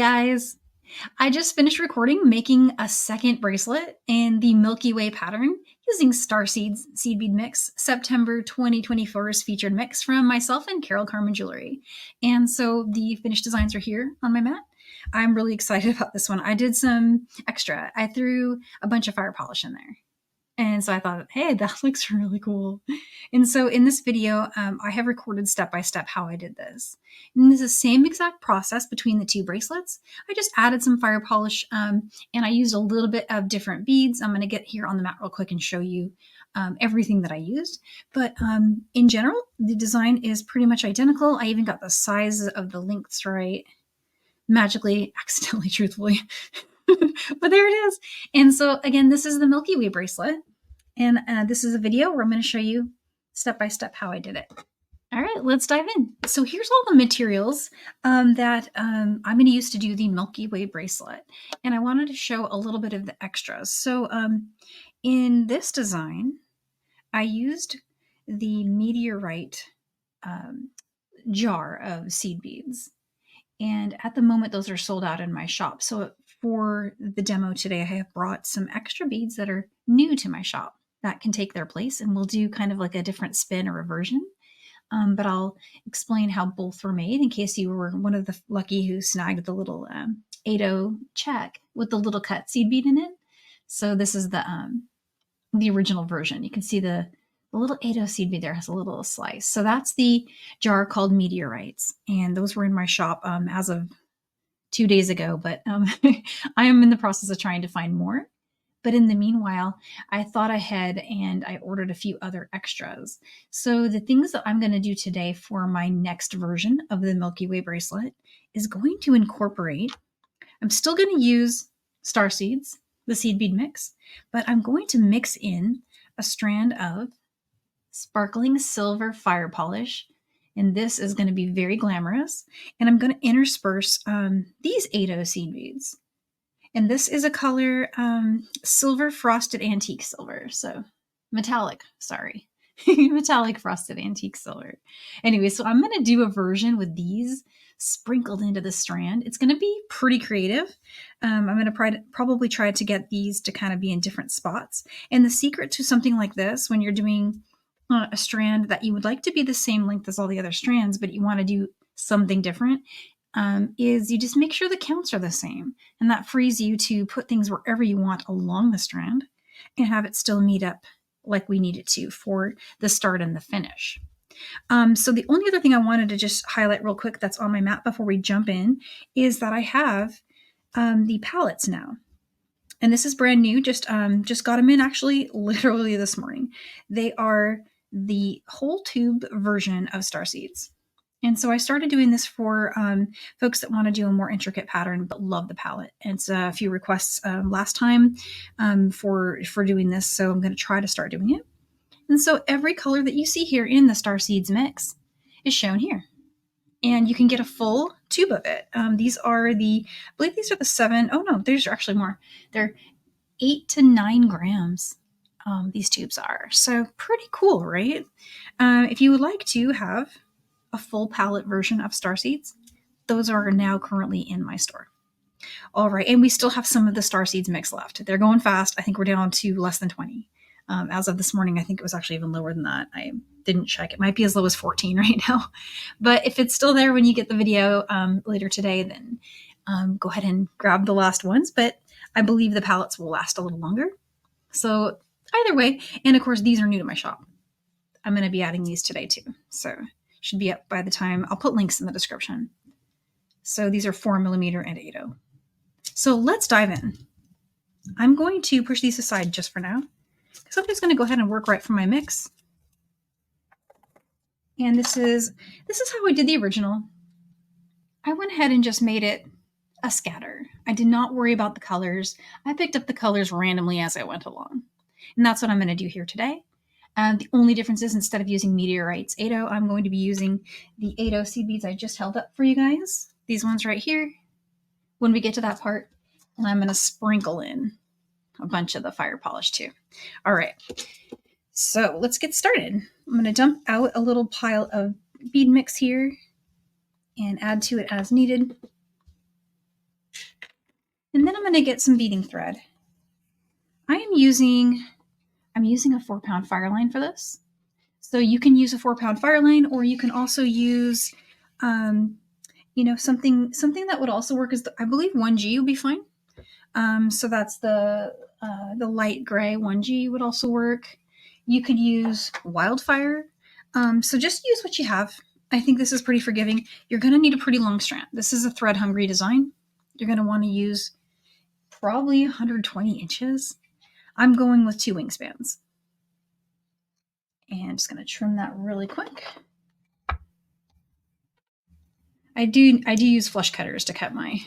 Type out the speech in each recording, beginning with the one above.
guys! I just finished recording making a second bracelet in the Milky Way pattern using Starseeds seed bead mix, September 2024's featured mix from myself and Carol Carmen Jewelry. And so the finished designs are here on my mat. I'm really excited about this one. I did some extra. I threw a bunch of fire polish in there. And so I thought, hey, that looks really cool. And so in this video, I have recorded step-by-step how I did this. And this is the same exact process between the two bracelets. I just added some fire polish and I used a little bit of different beads. I'm going to get here on the mat real quick and show you everything that I used. But in general, the design is pretty much identical. I even got the sizes of the lengths right. Magically, accidentally, truthfully. But there it is. And so again, this is the Milky Way bracelet. And this is a video where I'm going to show you step by step how I did it. All right, let's dive in. So here's all the materials that I'm going to use to do the Milky Way bracelet. And I wanted to show a little bit of the extras. So in this design, I used the meteorite jar of seed beads. And at the moment, those are sold out in my shop. So for the demo today, I have brought some extra beads that are new to my shop that can take their place. And we'll do kind of like a different spin or a version. But I'll explain how both were made in case you were one of the lucky who snagged the little 8-0 check with the little cut seed bead in it. So this is the original version. You can see the little 8-0 seed bead there has a little slice. So that's the jar called meteorites. And those were in my shop as of 2 days ago. But I am in the process of trying to find more. But in the meanwhile, I thought ahead and I ordered a few other extras. So the things that I'm going to do today for my next version of the Milky Way bracelet is going to incorporate, I'm still going to use Starseeds, the seed bead mix, but I'm going to mix in a strand of sparkling silver fire polish. And this is going to be very glamorous. And I'm going to intersperse these 8-0 seed beads. And this is a color silver frosted antique silver. So metallic, sorry. Metallic frosted antique silver. Anyway, so I'm going to do a version with these sprinkled into the strand. It's going to be pretty creative. I'm going to probably try to get these to kind of be in different spots. And the secret to something like this, when you're doing a strand that you would like to be the same length as all the other strands, but you want to do something different, is you just make sure the counts are the same. And that frees you to put things wherever you want along the strand and have it still meet up like we need it to for the start and the finish. So the only other thing I wanted to just highlight real quick that's on my mat before we jump in is that I have the palettes now. And this is brand new, just got them in actually literally this morning. They are the whole tube version of Starseeds. And so I started doing this for folks that want to do a more intricate pattern but love the palette. And it's a few requests last time for doing this, so I'm going to try to start doing it. And so every color that you see here in the Starseeds mix is shown here. And you can get a full tube of it. These are I believe these are the 7, oh no, there's actually more. They're 8 to 9 grams. These tubes are. So pretty cool, right? If you would like to have a full palette version of Starseeds, those are now currently in my store. All right, and we still have some of the Starseeds mix left. They're going fast. I think we're down to less than 20. As of this morning, I think it was actually even lower than that. I didn't check. It might be as low as 14 right now. But if it's still there when you get the video later today, then go ahead and grab the last ones. But I believe the palettes will last a little longer. So either way, and of course, these are new to my shop. I'm going to be adding these today too. So should be up by the time. I'll put links in the description. So these are 4mm and 8-0. So let's dive in. I'm going to push these aside just for now, because I'm just going to go ahead and work right from my mix. And this is how I did the original. I went ahead and just made it a scatter. I did not worry about the colors. I picked up the colors randomly as I went along. And that's what I'm going to do here today. The only difference is instead of using meteorites 8-0, I'm going to be using the 8-0 seed beads I just held up for you guys. These ones right here. When we get to that part, and I'm going to sprinkle in a bunch of the fire polish too. All right. So let's get started. I'm going to dump out a little pile of bead mix here and add to it as needed. And then I'm going to get some beading thread. I'm using a 4-pound fire line for this. So you can use a 4-pound fire line, or you can also use, something that would also work is, I believe 1G would be fine. So that's the light gray 1G would also work. You could use wildfire. So just use what you have. I think this is pretty forgiving. You're going to need a pretty long strand. This is a thread hungry design. You're going to want to use probably 120 inches. I'm going with 2 wingspans. And just going to trim that really quick. I do use flush cutters to cut my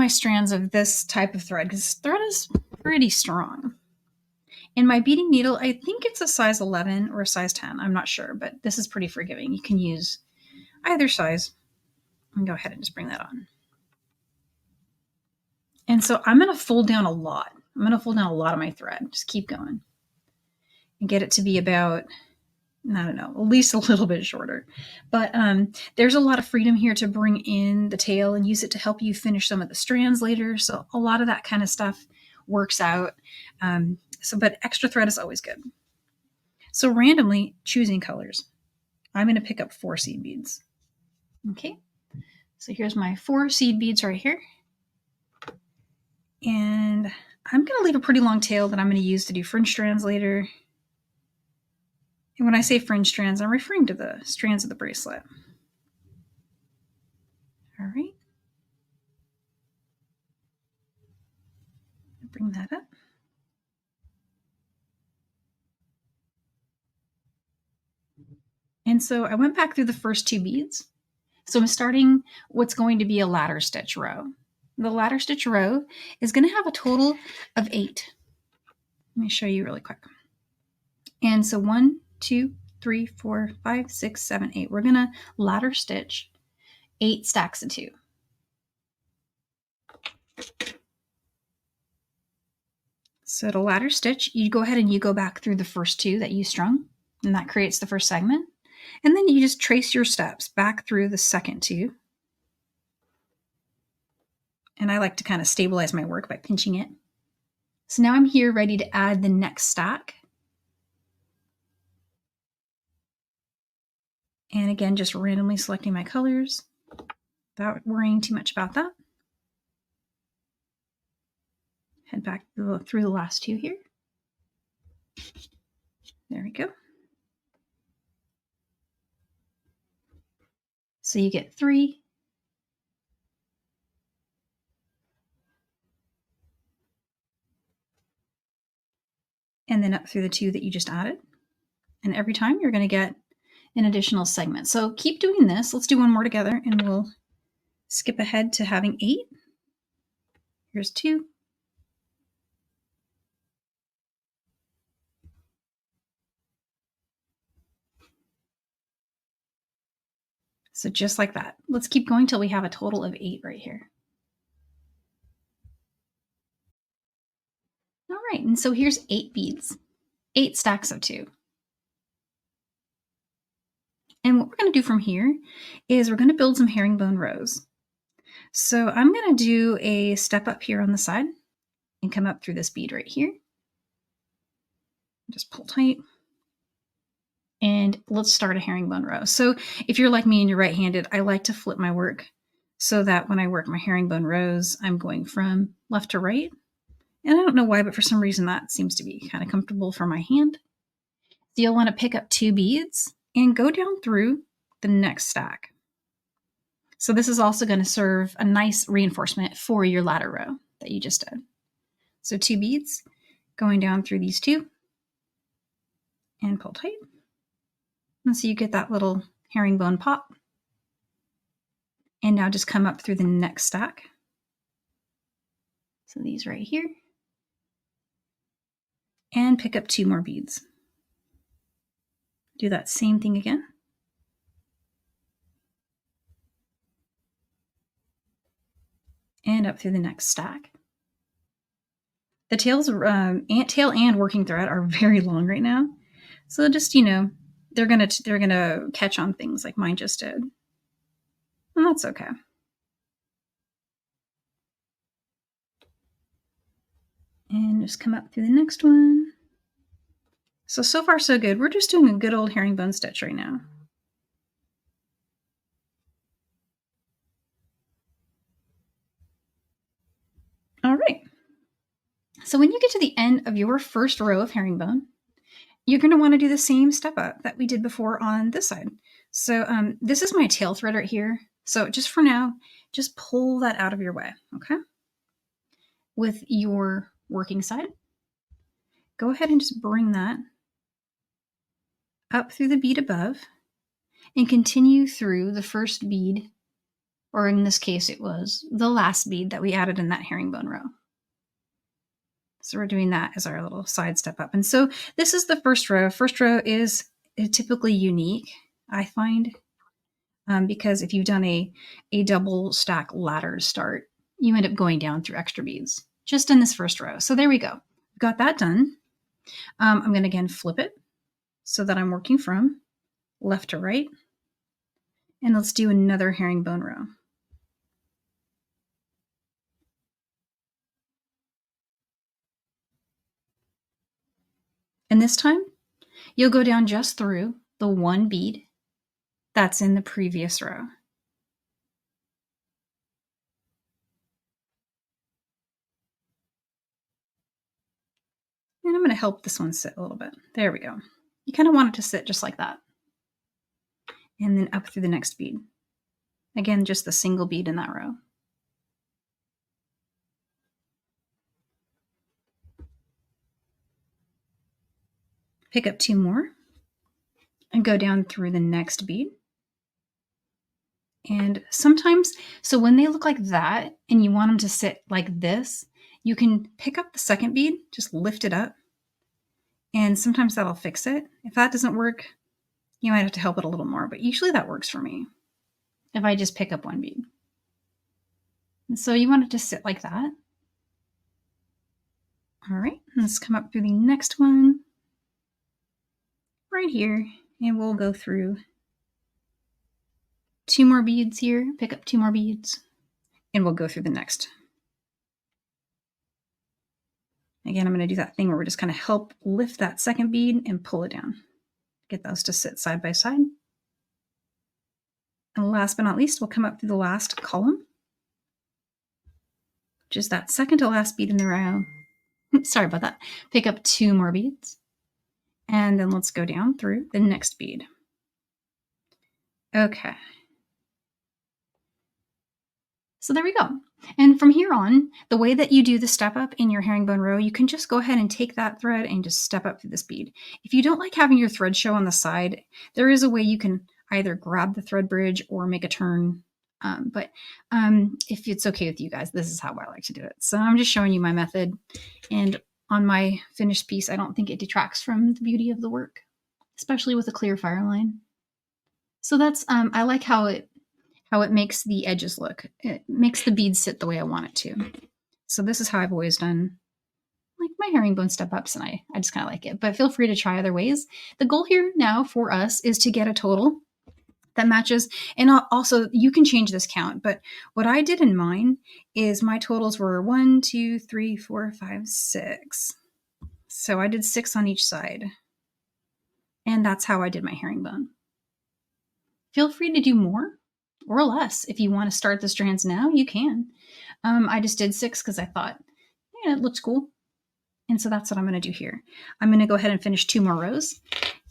strands of this type of thread, because thread is pretty strong. And my beading needle, I think it's a size 11 or a size 10. I'm not sure, but this is pretty forgiving. You can use either size. And go ahead and just bring that on. And so I'm going to fold down a lot. I'm going to fold down a lot of my thread. Just keep going. And get it to be about, I don't know, at least a little bit shorter. But there's a lot of freedom here to bring in the tail and use it to help you finish some of the strands later. So a lot of that kind of stuff works out. But extra thread is always good. So randomly choosing colors. I'm going to pick up 4 seed beads. Okay. So here's my 4 seed beads right here. And I'm going to leave a pretty long tail that I'm going to use to do fringe strands later. And when I say fringe strands, I'm referring to the strands of the bracelet. All right. Bring that up. And so I went back through the first 2 beads. So I'm starting what's going to be a ladder stitch row. The ladder stitch row is going to have a total of 8. Let me show you really quick. And so 1, 2, 3, 4, 5, 6, 7, 8. We're going to ladder stitch 8 stacks of 2. So to ladder stitch, you go ahead and you go back through the first 2 that you strung, and that creates the first segment. And then you just trace your steps back through the second 2. And I like to kind of stabilize my work by pinching it. So now I'm here ready to add the next stack. And again, just randomly selecting my colors without worrying too much about that. Head back through the last 2 here. There we go. So you get 3. And then up through the 2 that you just added. And every time you're going to get an additional segment. So keep doing this. Let's do one more together and we'll skip ahead to having 8. Here's 2. So just like that. Let's keep going till we have a total of 8 right here. All right, and so here's 8 beads, 8 stacks of 2. And what we're going to do from here is we're going to build some herringbone rows. So I'm going to do a step up here on the side and come up through this bead right here. Just pull tight. And let's start a herringbone row. So if you're like me and you're right-handed, I like to flip my work so that when I work my herringbone rows, I'm going from left to right. And I don't know why, but for some reason that seems to be kind of comfortable for my hand. So you'll want to pick up 2 beads and go down through the next stack. So this is also going to serve a nice reinforcement for your ladder row that you just did. So 2 beads going down through these 2 and pull tight. And so you get that little herringbone pop. And now just come up through the next stack. So these right here. And pick up 2 more beads. Do that same thing again. And up through the next stack. The tails, tail and working thread are very long right now. So just, they're gonna catch on things like mine just did. And that's okay. And just come up through the next one. So far so good. We're just doing a good old herringbone stitch right now. All right. So when you get to the end of your first row of herringbone, you're going to want to do the same step up that we did before on this side. So this is my tail thread right here. So just for now, just pull that out of your way, okay? With your working side, go ahead and just bring that up through the bead above and continue through the first bead, or in this case, it was the last bead that we added in that herringbone row. So we're doing that as our little side step up. And so this is the first row. First row is typically unique, I find, because if you've done a double stack ladder start, you end up going down through extra beads just in this first row. So there we go. Got that done. I'm going to again flip it so that I'm working from left to right. And let's do another herringbone row. And this time, you'll go down just through the one bead that's in the previous row. And I'm going to help this one sit a little bit. There we go. You kind of want it to sit just like that. And then up through the next bead. Again, just the single bead in that row. Pick up two more and go down through the next bead. And sometimes, so when they look like that and you want them to sit like this, you can pick up the second bead, just lift it up, and sometimes that'll fix it. If that doesn't work, you might have to help it a little more, but usually that works for me if I just pick up one bead. And so you want it to sit like that. All right, let's come up through the next one right here, and we'll go through two more beads here, pick up two more beads, and we'll go through the next. Again, I'm going to do that thing where we're just kind of help lift that second bead and pull it down. Get those to sit side by side. And last but not least, we'll come up through the last column. Just that second to last bead in the row. Sorry about that. Pick up two more beads. And then let's go down through the next bead. Okay. So there we go. And from here on, the way that you do the step up in your herringbone row, you can just go ahead and take that thread and just step up through this bead. If you don't like having your thread show on the side, there is a way you can either grab the thread bridge or make a turn. But if it's okay with you guys, this is how I like to do it. So I'm just showing you my method. And on my finished piece, I don't think it detracts from the beauty of the work, especially with a clear fire line. So that's, I like how it makes the edges look. It makes the beads sit the way I want it to. So this is how I've always done like my herringbone step ups, and I just kind of like it. But feel free to try other ways. The goal here now for us is to get a total that matches. And also you can change this count, but what I did in mine is my totals were 1, 2, 3, 4, 5, 6. So I did 6 on each side. And that's how I did my herringbone. Feel free to do more or less. If you want to start the strands now, you can. I just did 6 because I thought, yeah, it looks cool. And so that's what I'm going to do here. I'm going to go ahead and finish 2 more rows,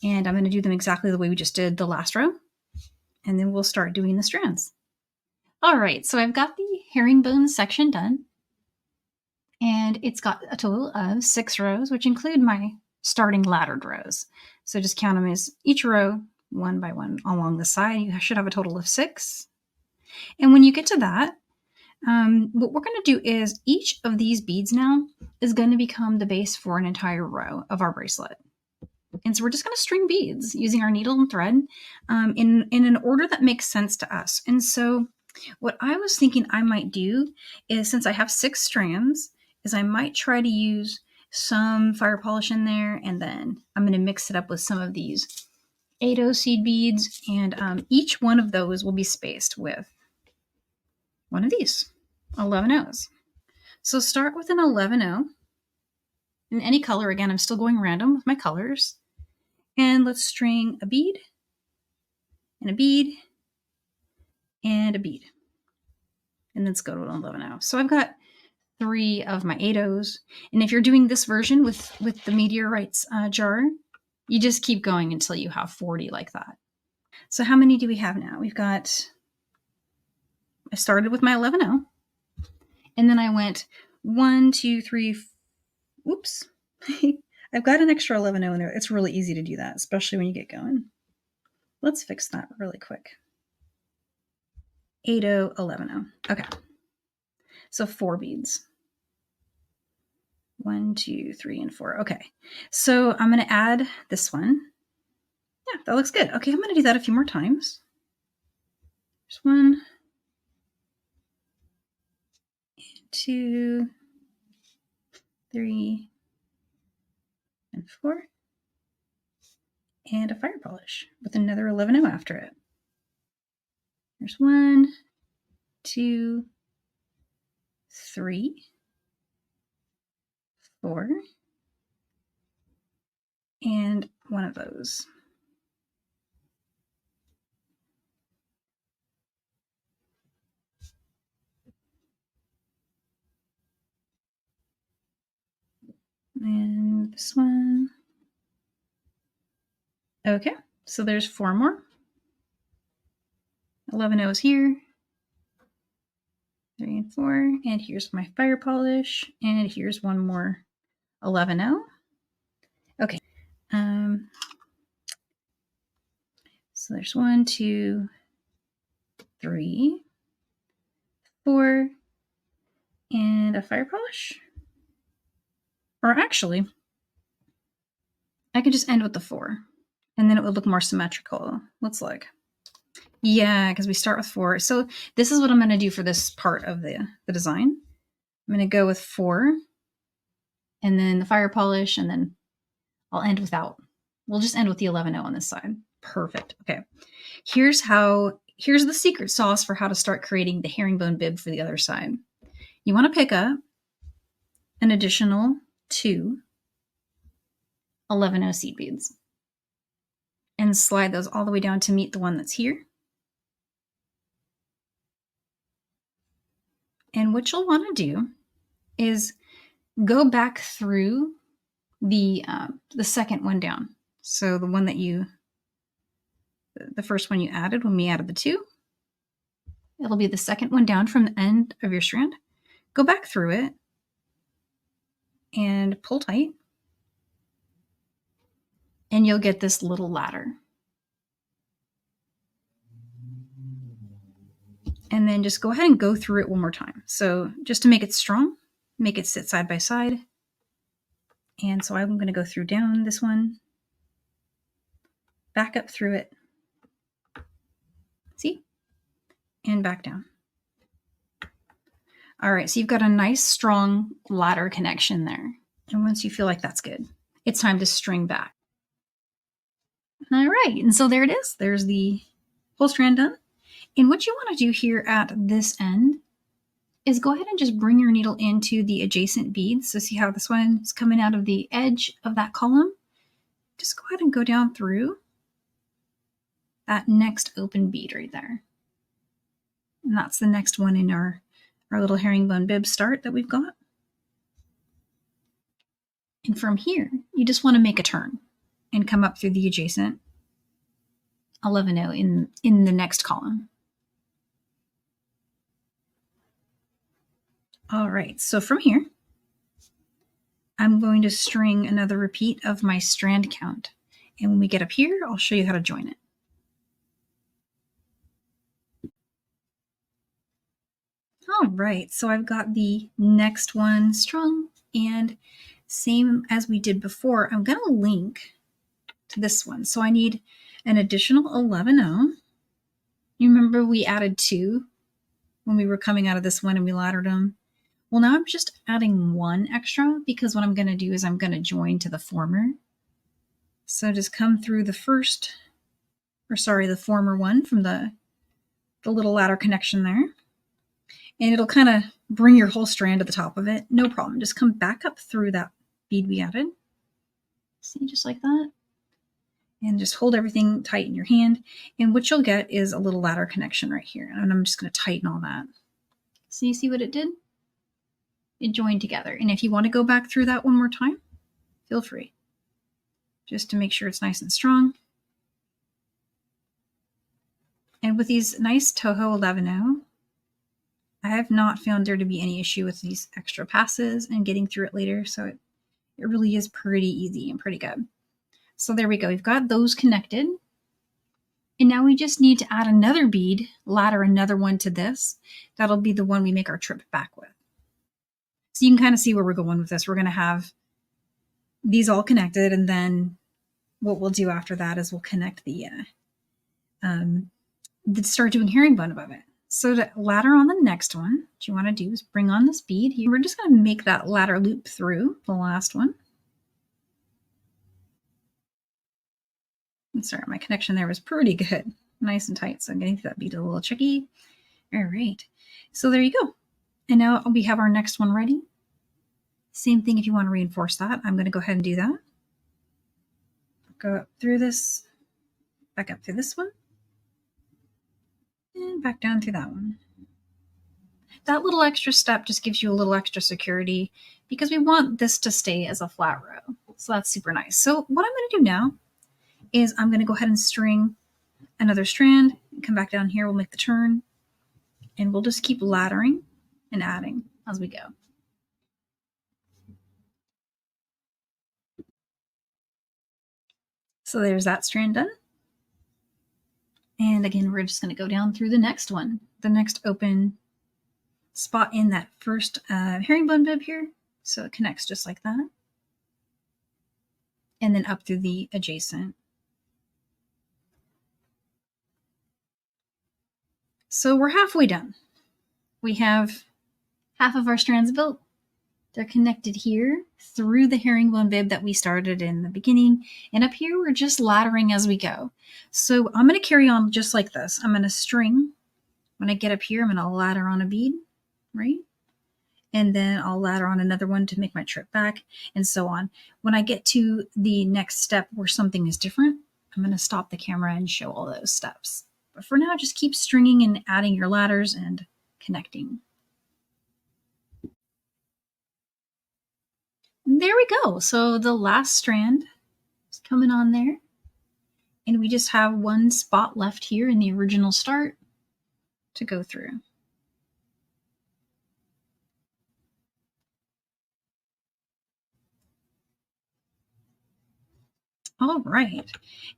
and I'm going to do them exactly the way we just did the last row. And then we'll start doing the strands. All right, so I've got the herringbone section done. And it's got a total of 6 rows, which include my starting laddered rows. So just count them as each row, one by one along the side. You should have a total of 6. And when you get to that, what we're going to do is each of these beads now is going to become the base for an entire row of our bracelet. And so we're just going to string beads using our needle and thread in an order that makes sense to us. And so what I was thinking I might do is, since I have 6 strands, is I might try to use some fire polish in there, and then I'm going to mix it up with some of these 8-0 seed beads, and each one of those will be spaced with one of these 11 O's. So start with an 11-0 in any color. Again, I'm still going random with my colors. And let's string a bead and a bead and a bead. And let's go to 11 So I've got 3 of my 8/0s. And if you're doing this version with the meteorites jar, you just keep going until you have 40 like that. So how many do we have now? We've got, I started with my 11/0, and then I went 1, 2, 3, oops. I've got an extra 11/0 in there. It's really easy to do that, especially when you get going. Let's fix that really quick. 8/0, 11/0. Okay. So 4 beads. 1, 2, 3, and 4. Okay. So I'm going to add this one. Yeah, that looks good. Okay, I'm going to do that a few more times. There's 1, 2, 3, and 4. And a fire polish with another 11/0 after it. There's 1, 2, 3, 4, and one of those. And this one. Okay, so there's 4 more. 11/0s here. 3 and 4. And here's my fire polish. And here's one more 11/0. Okay. So there's 1, 2, 3, 4, and a fire polish. Or actually, I could just end with the 4, and then it would look more symmetrical. Let's look. Yeah, because we start with 4. So this is what I'm going to do for this part of the design. I'm going to go with 4, and then the fire polish, and then I'll end without. We'll just end with the 11/0 on this side. Perfect. Okay. Here's the secret sauce for how to start creating the herringbone bib for the other side. You want to pick up an additional 2 11/0 seed beads and slide those all the way down to meet the one that's here. And what you'll want to do is go back through the second one down. So the one that the first one you added when we added the 2, it'll be the second one down from the end of your strand. Go back through it and pull tight, and you'll get this little ladder. And then just go ahead and go through it one more time. So just to make it strong, make it sit side by side. And so I'm going to go through down this one, back up through it, see, and back down. All right, so you've got a nice strong ladder connection there. And once you feel like that's good, it's time to string back. All right, and so there it is. There's the whole strand done. And what you want to do here at this end is go ahead and just bring your needle into the adjacent beads. So see how this one is coming out of the edge of that column? Just go ahead and go down through that next open bead right there. And that's the next one in our little herringbone bib start that we've got. And from here, you just want to make a turn and come up through the adjacent 11/0 in the next column. All right, so from here, I'm going to string another repeat of my strand count. And when we get up here, I'll show you how to join it. All right, so I've got the next one strung, and same as we did before, I'm going to link to this one. So I need an additional 11/0. You remember we added 2 when we were coming out of this one and we laddered them? Well, now I'm just adding 1 extra because what I'm going to do is I'm going to join to the former. So just come through the former one from the little ladder connection there. And it'll kind of bring your whole strand to the top of it. No problem. Just come back up through that bead we added. See, just like that. And just hold everything tight in your hand. And what you'll get is a little ladder connection right here. And I'm just going to tighten all that. So you see what it did? It joined together. And if you want to go back through that one more time, feel free. Just to make sure it's nice and strong. And with these nice Toho 11.0, I have not found there to be any issue with these extra passes and getting through it later. So it really is pretty easy and pretty good. So there we go. We've got those connected. And now we just need to add another bead, ladder another one to this. That'll be the one we make our trip back with. So you can kind of see where we're going with this. We're going to have these all connected, and then what we'll do after that is we'll connect start doing herringbone above it. So to ladder on the next one, what you want to do is bring on this bead here. We're just going to make that ladder loop through the last one. Sorry, my connection there was pretty good. Nice and tight, so I'm getting through that bead a little tricky. All right, so there you go. And now we have our next one ready. Same thing if you want to reinforce that. I'm going to go ahead and do that. Go up through this, back up through this one, and back down through that one. That little extra step just gives you a little extra security because we want this to stay as a flat row. So that's super nice. So what I'm going to do now is I'm going to go ahead and string another strand, come back down here, we'll make the turn, and we'll just keep laddering and adding as we go. So there's that strand done. And again, we're just going to go down through the next one, the next open spot in that first herringbone bib here. So it connects just like that. And then up through the adjacent. So we're halfway done. We have half of our strands built. They're connected here through the herringbone bib that we started in the beginning. And up here, we're just laddering as we go. So I'm going to carry on just like this. I'm going to string. When I get up here, I'm going to ladder on a bead, right? And then I'll ladder on another one to make my trip back, and so on. When I get to the next step where something is different, I'm going to stop the camera and show all those steps. But for now, just keep stringing and adding your ladders and connecting. There we go. So the last strand is coming on there. And we just have one spot left here in the original start to go through. All right.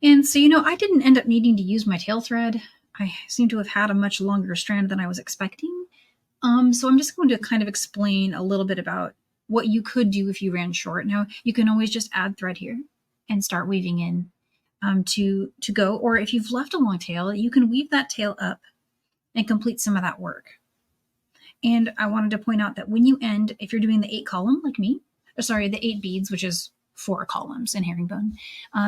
And so, I didn't end up needing to use my tail thread. I seem to have had a much longer strand than I was expecting. So I'm just going to kind of explain a little bit about what you could do if you ran short. Now, you can always just add thread here and start weaving in to go. Or if you've left a long tail, you can weave that tail up and complete some of that work. And I wanted to point out that when you end, if you're doing the 8 column like me, or sorry, the 8 beads, which is 4 columns in herringbone,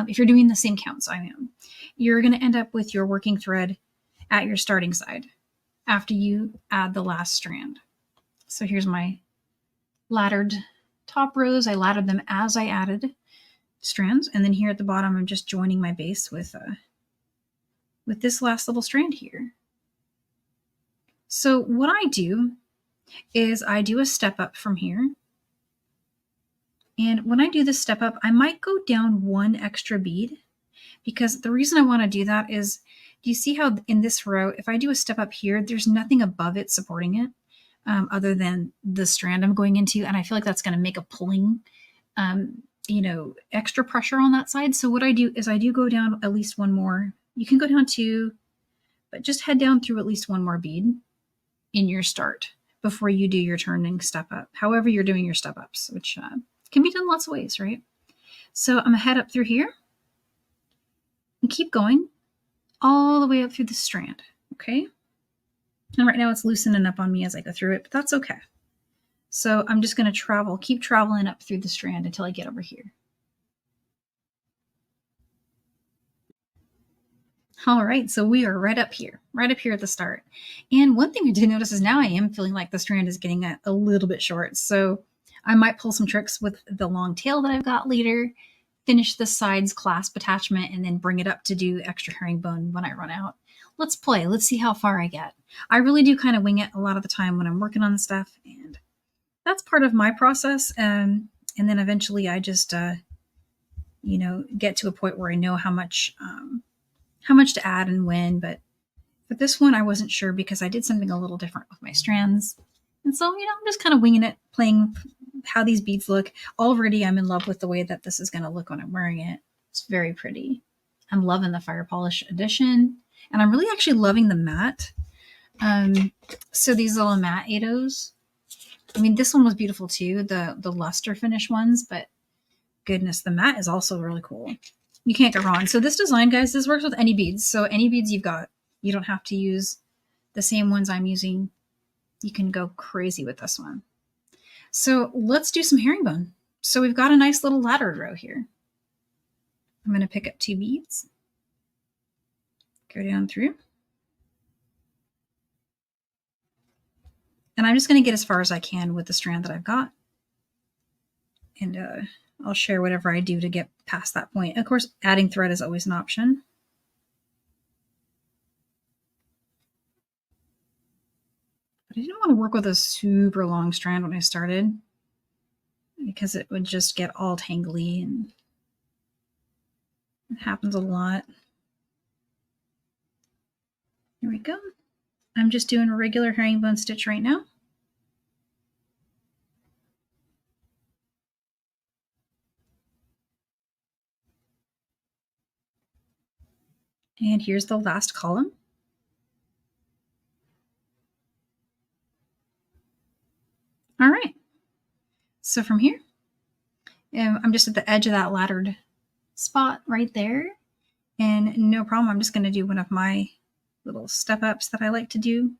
if you're doing the same counts I am, you're going to end up with your working thread at your starting side after you add the last strand. So here's my laddered top rows. I laddered them as I added strands. And then here at the bottom, I'm just joining my base with this last little strand here. So what I do is I do a step up from here. And when I do this step up, I might go down 1 extra bead, because the reason I want to do that is, do you see how in this row, if I do a step up here, there's nothing above it supporting it other than the strand I'm going into. And I feel like that's going to make a pulling, extra pressure on that side. So what I do is I do go down at least 1 more. You can go down 2, but just head down through at least 1 more bead in your start before you do your turning step up. However you're doing your step ups, which can be done lots of ways, right? So I'm going to head up through here and keep going all the way up through the strand, okay? And right now it's loosening up on me as I go through it, but that's okay. So I'm just going to keep traveling up through the strand until I get over here. All right, so we are right up here at the start. And one thing I did notice is now I am feeling like the strand is getting a little bit short. So I might pull some tricks with the long tail that I've got later, finish the sides clasp attachment, and then bring it up to do extra herringbone when I run out. Let's play. Let's see how far I get. I really do kind of wing it a lot of the time when I'm working on stuff, and that's part of my process. And then eventually I just, get to a point where I know how much to add and when. But for this one, I wasn't sure because I did something a little different with my strands. And so, I'm just kind of winging it, playing how these beads look. Already I'm in love with the way that this is going to look when I'm wearing it. It's very pretty. I'm loving the Fire Polish edition. And I'm really actually loving the matte. So these little matte Ados. I mean, this one was beautiful too, the luster finish ones, but goodness, the matte is also really cool. You can't go wrong. So this design, guys, this works with any beads. So any beads you've got, you don't have to use the same ones I'm using. You can go crazy with this one. So let's do some herringbone. So we've got a nice little laddered row here. I'm going to pick up 2 beads, go down through. And I'm just going to get as far as I can with the strand that I've got. And I'll share whatever I do to get past that point. Of course, adding thread is always an option. But I didn't want to work with a super long strand when I started because it would just get all tangly, and it happens a lot. Here we go. I'm just doing a regular herringbone stitch right now. And here's the last column. All right. So from here, I'm just at the edge of that laddered spot right there. And no problem, I'm just going to do one of my little step ups that I like to do.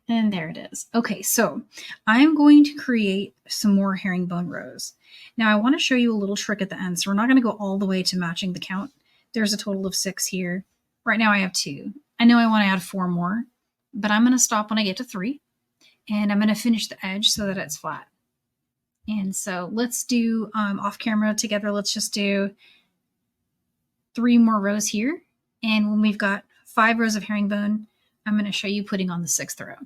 And there it is. Okay, so I'm going to create some more herringbone rows. Now I want to show you a little trick at the end. So we're not going to go all the way to matching the count. There's a total of 6 here. Right now I have 2. I know I want to add 4 more, but I'm going to stop when I get to 3. And I'm going to finish the edge so that it's flat. And so let's do off camera together. Let's just do 3 more rows here. And when we've got 5 rows of herringbone, I'm going to show you putting on the 6th row.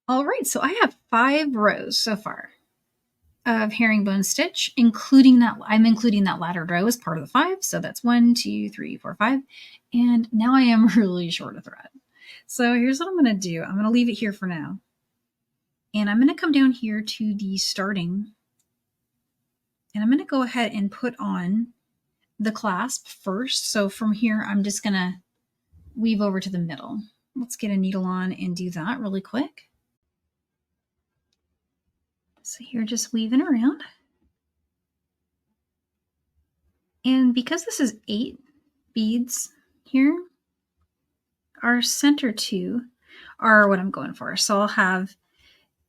All right, so I have 5 rows so far of herringbone stitch, including that. I'm including that laddered row as part of the 5. So that's 1, 2, 3, 4, 5. And now I am really short of thread. So here's what I'm going to do. I'm going to leave it here for now. And I'm going to come down here to the starting. And I'm going to go ahead and put on the clasp first. So from here, I'm just going to weave over to the middle. Let's get a needle on and do that really quick. So here, just weaving around. And because this is 8 beads here, our center 2 are what I'm going for. So I'll have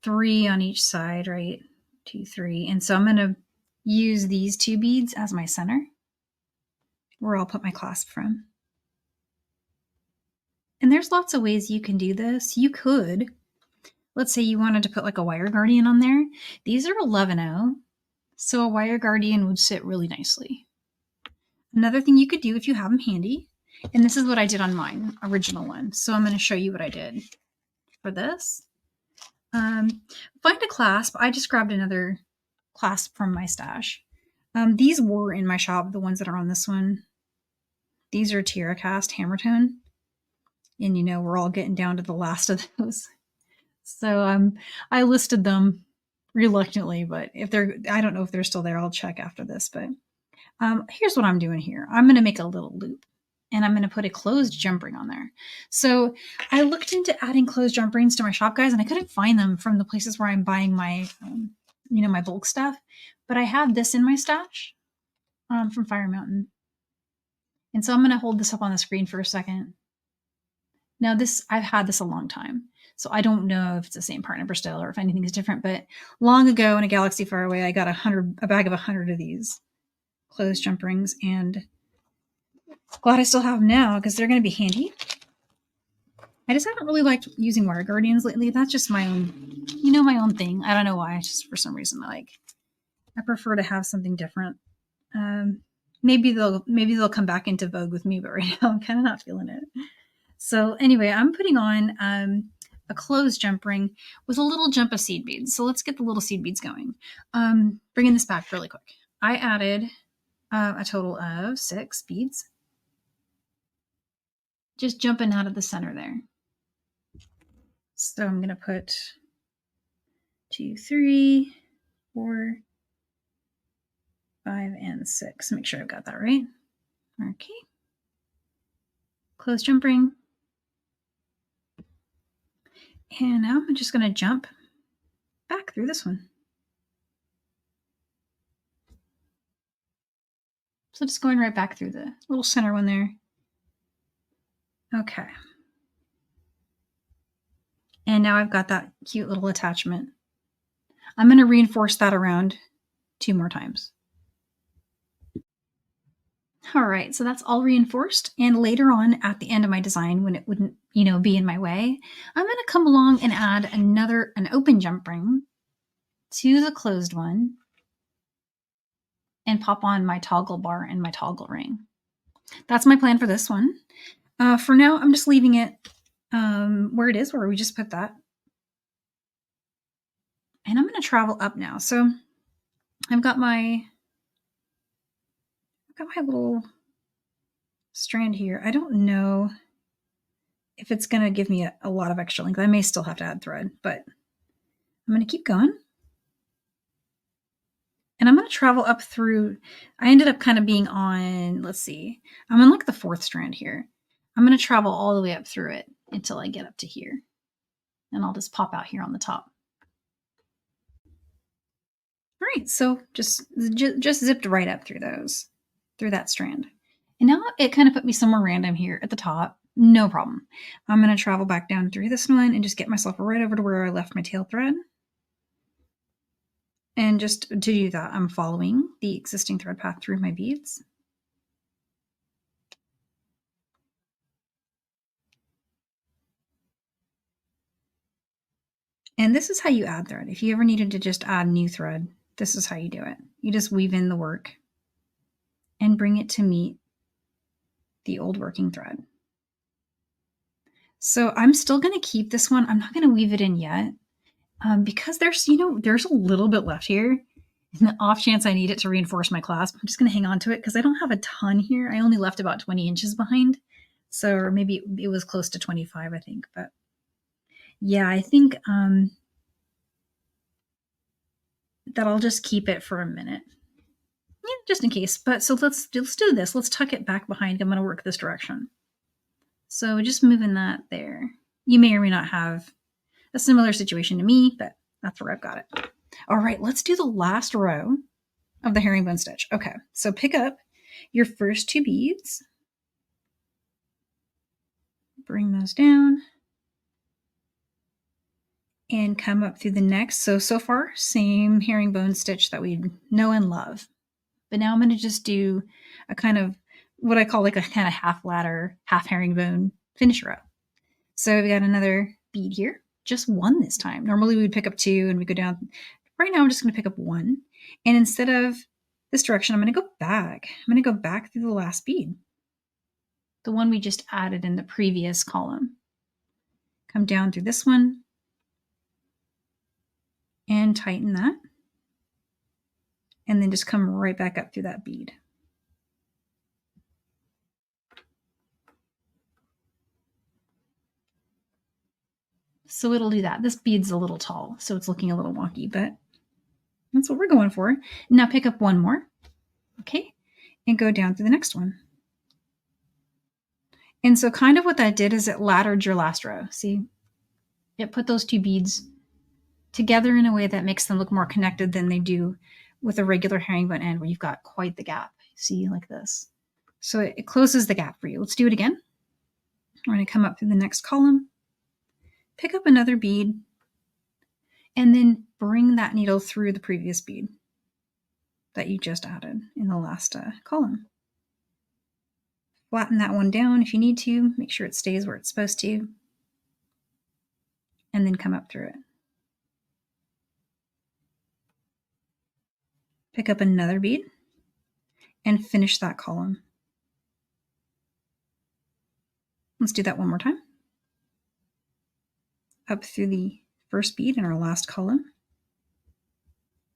3 on each side, right? 2, 3. And so I'm going to use these 2 beads as my center, where I'll put my clasp from. And there's lots of ways you can do this. You could, let's say you wanted to put like a wire guardian on there. These are 11/0, so a wire guardian would sit really nicely. Another thing you could do if you have them handy, and this is what I did on mine, original one. So I'm going to show you what I did for this. Find a clasp. I just grabbed another clasp from my stash. These were in my shop, the ones that are on this one. These are Tierra Cast Hammer Tone. And we're all getting down to the last of those. So I listed them reluctantly, but I don't know if they're still there. I'll check after this. But here's what I'm doing here. I'm going to make a little loop, and I'm going to put a closed jump ring on there. So I looked into adding closed jump rings to my shop, guys, and I couldn't find them from the places where I'm buying my, my bulk stuff. But I have this in my stash from Fire Mountain. And so I'm going to hold this up on the screen for a second. Now I've had this a long time, so I don't know if it's the same part number still or if anything is different, but long ago in a galaxy far away, I got a bag of 100 of these closed jump rings, and glad I still have them now because they're going to be handy. I just haven't really liked using wire guardians lately. That's just my own, my own thing. I don't know why. Just for some reason, I prefer to have something different. Maybe they'll come back into vogue with me, but right now I'm kind of not feeling it. So anyway, I'm putting on a closed jump ring with a little jump of seed beads. So let's get the little seed beads going. Bringing this back really quick. I added a total of 6 beads. Just jumping out of the center there. So I'm going to put 2, 3, 4, 5, and 6. Make sure I've got that right. Okay. Closed jump ring. And now I'm just going to jump back through this one. So just going right back through the little center one there. Okay. And now I've got that cute little attachment. I'm going to reinforce that around 2 more times. All right, so that's all reinforced. And later on at the end of my design, when it wouldn't, be in my way, I'm going to come along and add an open jump ring to the closed one and pop on my toggle bar and my toggle ring. That's my plan for this one. For now, I'm just leaving it where it is, where we just put that. And I'm going to travel up now. So I've got my little strand here. I don't know if it's going to give me a lot of extra length. I may still have to add thread, but I'm going to keep going. And I'm going to travel up through. I ended up kind of being on, let's see, I'm on like the 4th strand here. I'm going to travel all the way up through it until I get up to here. And I'll just pop out here on the top. All right, so just zipped right up through that strand. And now it kind of put me somewhere random here at the top. No problem. I'm going to travel back down through this one and just get myself right over to where I left my tail thread. And just to do that, I'm following the existing thread path through my beads. And this is how you add thread. If you ever needed to just add new thread, this is how you do it. You just weave in the work and bring it to meet the old working thread. So I'm still going to keep this one. I'm not going to weave it in yet because there's a little bit left here. In the off chance I need it to reinforce my clasp, I'm just going to hang on to it because I don't have a ton here. I only left about 20 inches behind. So, or maybe it was close to 25, I think. But yeah, I think that I'll just keep it for a minute. Yeah, just in case. But so let's do this. Let's tuck it back behind. I'm going to work this direction. So just moving that there. You may or may not have a similar situation to me, but that's where I've got it. All right, let's do the last row of the herringbone stitch. Okay, so pick up your first 2 beads. Bring those down. And come up through the next. So far, same herringbone stitch that we know and love. But now I'm going to just do a kind of what I call like a kind of half ladder, half herringbone finish row. So we got another bead here, just 1 this time. Normally we'd pick up 2 and we go down. Right now I'm just going to pick up 1. And instead of this direction, I'm going to go back. I'm going to go back through the last bead, the one we just added in the previous column. Come down through this one and tighten that. And then just come right back up through that bead. So it'll do that. This bead's a little tall, so it's looking a little wonky, but that's what we're going for. Now pick up 1 more, okay, and go down to the next one. And so kind of what that did is it laddered your last row. See, it put those 2 beads together in a way that makes them look more connected than they do with a regular herringbone end where you've got quite the gap. See, like this. So it closes the gap for you. Let's do it again. We're going to come up through the next column, pick up another bead, and then bring that needle through the previous bead that you just added in the last column. Flatten that one down if you need to. Make sure it stays where it's supposed to. and then come up through it. Pick up another bead and finish that column. Let's do that one more time. Up through the first bead in our last column.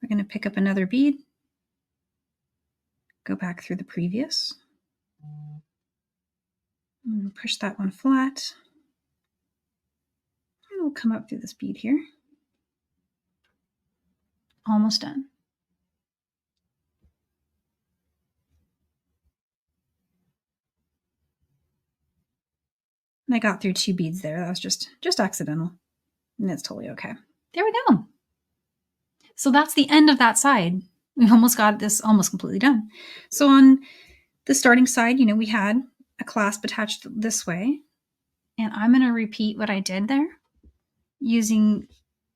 We're going to pick up another bead, go back through the previous, and push that one flat. And we'll come up through this bead here. Almost done. And I got through 2 beads there. That was just accidental. And it's totally okay. There we go. So that's the end of that side. We almost got this almost completely done. So on the starting side, we had a clasp attached this way. And I'm going to repeat what I did there using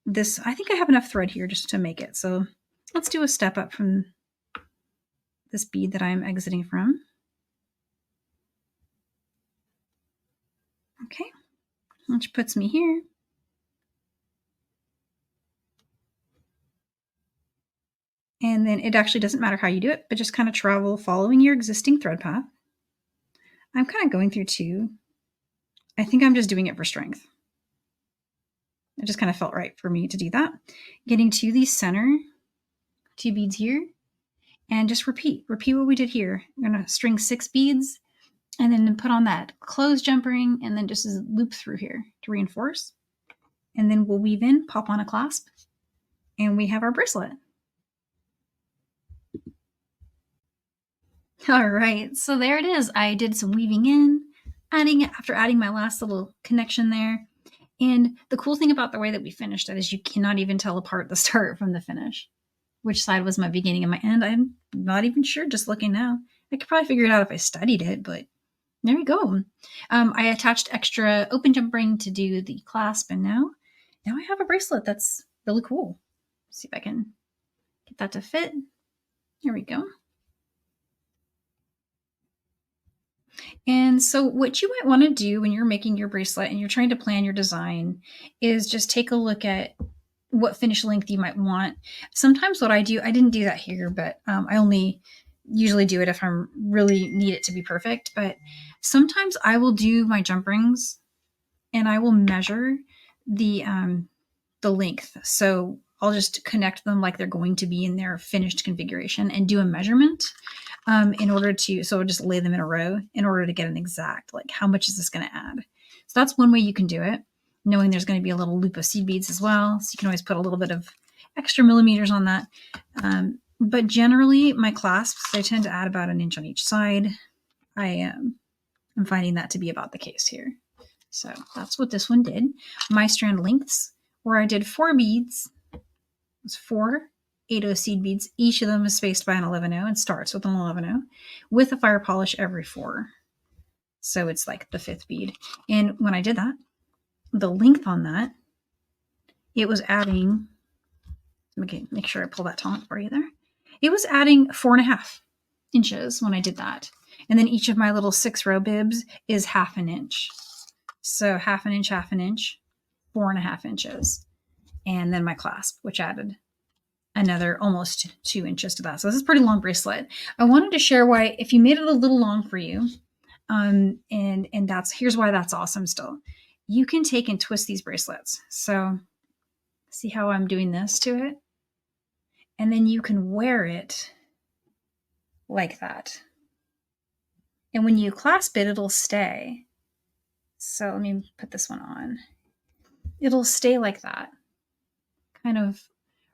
this. I think I have enough thread here just to make it. So let's do a step up from this bead that I'm exiting from. Okay, which puts me here. And then it actually doesn't matter how you do it, but just kind of travel following your existing thread path. I'm kind of going through 2. I think I'm just doing it for strength. It just kind of felt right for me to do that. Getting to the center, 2 beads here, and just repeat what we did here. I'm going to string 6 beads and then put on that closed jump ring and then just loop through here to reinforce. And then we'll weave in, pop on a clasp, and we have our bracelet. All right, so there it is. I did some weaving in, after adding my last little connection there. And the cool thing about the way that we finished it is you cannot even tell apart the start from the finish. Which side was my beginning and my end? I'm not even sure just looking now. I could probably figure it out if I studied it, but there we go. I attached extra open jump ring to do the clasp, and now I have a bracelet that's really cool. Let's see if I can get that to fit. There we go. And so what you might want to do when you're making your bracelet and you're trying to plan your design is just take a look at what finish length you might want. Sometimes what I do, I didn't do that here, but I only usually do it if I really need it to be perfect. But sometimes I will do my jump rings and I will measure the length. So I'll just connect them like they're going to be in their finished configuration and do a measurement in order to, so just lay them in a row in order to get an exact, like how much is this going to add? So that's one way you can do it, knowing there's going to be a little loop of seed beads as well. So you can always put a little bit of extra millimeters on that. But generally my clasps, I tend to add about 1 inch on each side. I am finding that to be about the case here. So that's what this one did. My strand lengths, where I did 4 beads, it was 4 8/0 seed beads. Each of them is spaced by an 11/0 and starts with an 11/0 with a fire polish every 4. So it's like the 5th bead. And when I did that, the length on that, it was adding, okay, make sure I pull that taunt for you there. It was adding 4.5 inches when I did that. And then each of my little 6-row bibs is 1/2 inch. So 1/2 inch, 4.5 inches. And then my clasp, which added another almost 2 inches to that. So this is a pretty long bracelet. I wanted to share why, if you made it a little long for you, and here's why that's awesome still. You can take and twist these bracelets. So see how I'm doing this to it? And then you can wear it like that. And when you clasp it, it'll stay. So let me put this one on. It'll stay like that, kind of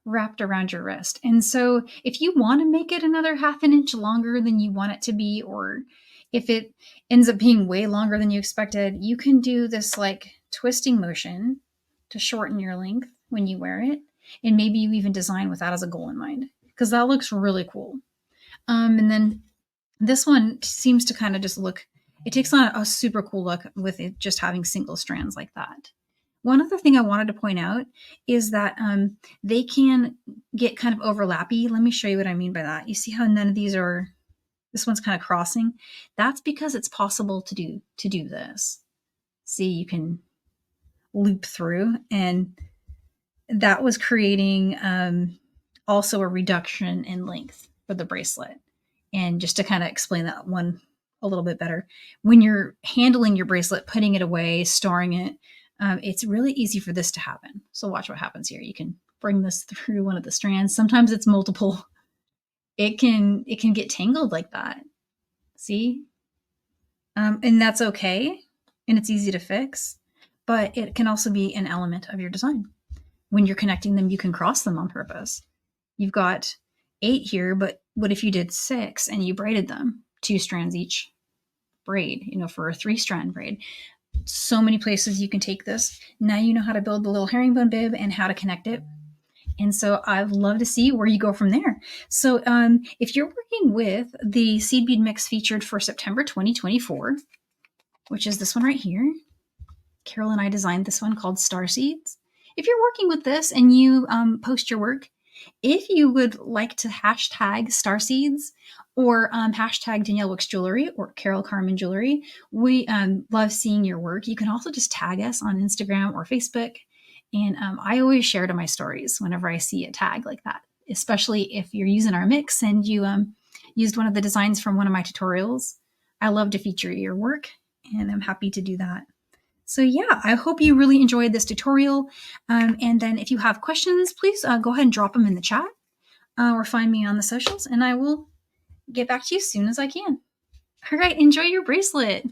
wrapped around your wrist. And so if you want to make it another 1/2 inch longer than you want it to be, or if it ends up being way longer than you expected, you can do this like twisting motion to shorten your length when you wear it. And maybe you even design with that as a goal in mind, because that looks really cool. And then this one seems to kind of just look, it takes on a super cool look with it just having single strands like that. One other thing I wanted to point out is that they can get kind of overlappy. Let me show you what I mean by that. You see how none of these are, this one's kind of crossing? That's because it's possible to do this. See, you can loop through, and that was creating also a reduction in length for the bracelet. And just to kind of explain that one a little bit better, when you're handling your bracelet, putting it away, storing it, it's really easy for this to happen. So watch what happens here. You can bring this through one of the strands. Sometimes it's multiple. It can get tangled like that. See? And that's okay. And it's easy to fix. But it can also be an element of your design. When you're connecting them, you can cross them on purpose. You've got 8 here, but what if you did 6 and you braided them, 2 strands each braid, for a 3-strand braid? So many places you can take this. Now you know how to build the little herringbone bib and how to connect it. And so I'd love to see where you go from there. So if you're working with the seed bead mix featured for September 2024, which is this one right here, Carol and I designed this one called Starseeds. If you're working with this and you post your work, if you would like to hashtag Starseeds or hashtag Danielle Wickes Jewelry or Carol Carmen Jewelry, we love seeing your work. You can also just tag us on Instagram or Facebook. And I always share to my stories whenever I see a tag like that, especially if you're using our mix and you used one of the designs from one of my tutorials. I love to feature your work, and I'm happy to do that. So yeah, I hope you really enjoyed this tutorial. And then if you have questions, please go ahead and drop them in the chat or find me on the socials, and I will get back to you as soon as I can. All right, enjoy your bracelet.